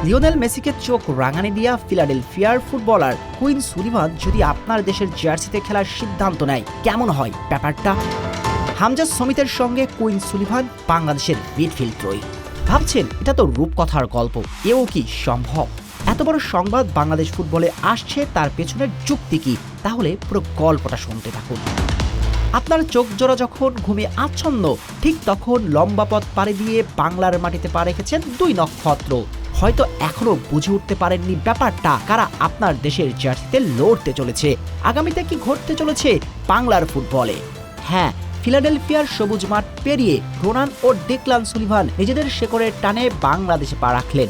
Lionel মেসিকে চোখ রাঙানি দিয়া ফিলাডেলফিয়ার ফুটবলার কুইন সুলিভান যদি আপনার দেশের জার্সিতে খেলার সিদ্ধান্ত নেয়, কেমন হয় ব্যাপারটা? হামজা সমিতের সঙ্গে কুইন সুলিভান বাংলাদেশের মিডফিল্ড ত্রয়ী। ভাবছেন এটা তো রূপকথার গল্প, এও কি সম্ভব? এত বড় সংবাদ বাংলাদেশ ফুটবলে আসছে, তার পেছনের যুক্তি কি? তাহলে পুরো গল্পটা শুনতে থাকুন। আপনার চোখ জোড়া যখন ঘুমে আচ্ছন্ন, ঠিক তখন লম্বা পথ পাড়ি দিয়ে বাংলার মাটিতে পা রেখেছেন দুই নক্ষত্র। হয়তো এখনো বুঝে উঠতে পারেননি ব্যাপারটা, কারা আপনার দেশের জার্সিতে লড়তে চলেছে, আগামীতে কি ঘটতে চলেছে বাংলার ফুটবলে। হ্যাঁ, ফিলাডেলফিয়ার সবুজ মাঠ পেরিয়ে রোনান ও ডেকলান সুলিভান নিজেদের শেকড়ের টানে বাংলাদেশে পা রাখলেন।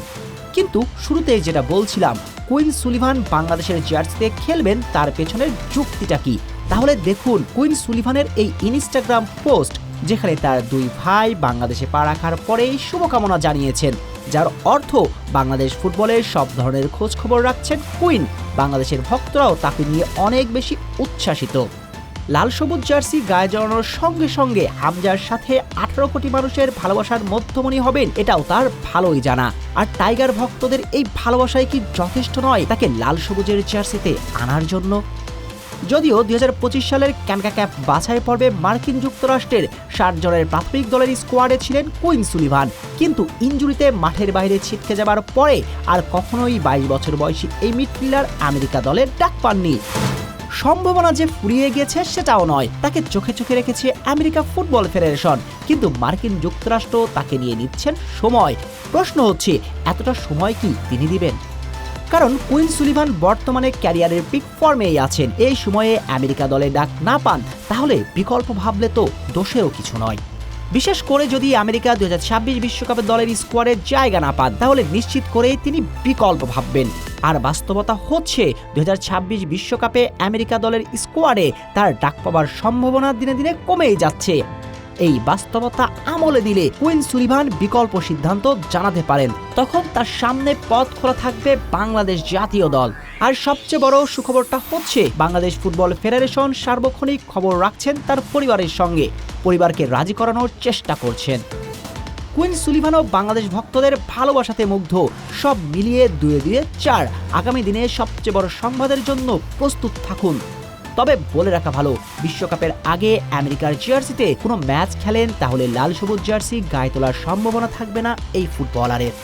কিন্তু শুরুতেই যেটা বলছিলাম, কুইন সুলিভান বাংলাদেশের জার্সিতে খেলবেন, তার পেছনের যুক্তিটা কি? তাহলে দেখুন কুইন সুলিভানের এই ইনস্টাগ্রাম পোস্ট, যেখানে তার দুই ভাই বাংলাদেশে পা রাখার পরেই শুভকামনা জানিয়েছেন, যার অর্থ বাংলাদেশ ফুটবলের সব ধরনের খোঁজ খবর রাখছেন কুইন। বাংলাদেশের ভক্তরাও তাকে নিয়ে অনেক বেশি উচ্ছ্বাসিত। লাল সবুজ জার্সি গায়ে জড়ানোর সঙ্গে সঙ্গে হামজার সাথে 18 কোটি মানুষের ভালোবাসার মধ্যমণি হবেন, এটাও তার ভালোই জানা। আর টাইগার ভক্তদের এই ভালোবাসায় কি যথেষ্ট নয় তাকে লাল সবুজের জার্সিতে আনার জন্য? যদিও 2025 সালের ক্যানকাক্যাপ বাছাই পর্বে মার্কিন যুক্তরাষ্ট্রের 60 জনের প্রাথমিক দলের স্কোয়াডে ছিলেন কুইন সুলিভান, কিন্তু ইনজুরিতে মাঠের বাইরে ছিটকে যাবার পরে আর কখনোই 22 বছর বয়সী এই মিডফিল্ডার আমেরিকা দলের ডাক পাননি। সম্ভাবনা যে ফুরিয়ে গেছে সেটাও নয়, তাকে চোখে চোখে রেখেছে আমেরিকা ফুটবল ফেডারেশন, কিন্তু মার্কিন যুক্তরাষ্ট্র তাকে নিয়ে নিচ্ছেন সময়। প্রশ্ন হচ্ছে, এতটা সময় কি তিনি দিবেন? কারণ কুইন সুলিভান বর্তমানে ক্যারিয়ারের পিক ফর্মেই আছেন। এই সময়ে আমেরিকা দলে ডাক না পান, তাহলে বিকল্প ভাবলে তো দোষেরও কিছু নয়। বিশেষ করে যদি আমেরিকা 2026 বিশ্বকাপের দলের স্কোয়াডে জায়গা না পান, তাহলে নিশ্চিত করেই তিনি বিকল্প ভাববেন। আর বাস্তবতা হচ্ছে 2026 বিশ্বকাপে আমেরিকা দলের স্কোয়াডে তার ডাক পাওয়ার সম্ভাবনা দিনে দিনে কমেই যাচ্ছে। এই বাস্তবতা আমলে দিলে কুইন সুলিভান বিকল্প সিদ্ধান্ত জানাতে পারেন, তখন তার সামনে পথ খোলা থাকবে বাংলাদেশ জাতীয় দল। আর সবচেয়ে বড় সুখবরটা হচ্ছে, বাংলাদেশ ফুটবল ফেডারেশন সার্বক্ষণিক খবর রাখছেন তার পরিবারের সঙ্গে, পরিবারকে রাজি করানোর চেষ্টা করছেন। কুইন সুলিভানও বাংলাদেশ ভক্তদের ভালোবাসাতে মুগ্ধ। সব মিলিয়ে 2-4 আগামী দিনে সবচেয়ে বড় সংবাদের জন্য প্রস্তুত থাকুন। তবে বলে রাখা ভালো, বিশ্বকাপের আগে আমেরিকার জার্সিতে কোনো ম্যাচ খেলেন, তাহলে লাল সবুজ জার্সি গায়ে তোলার সম্ভাবনা থাকবে না এই ফুটবলারের।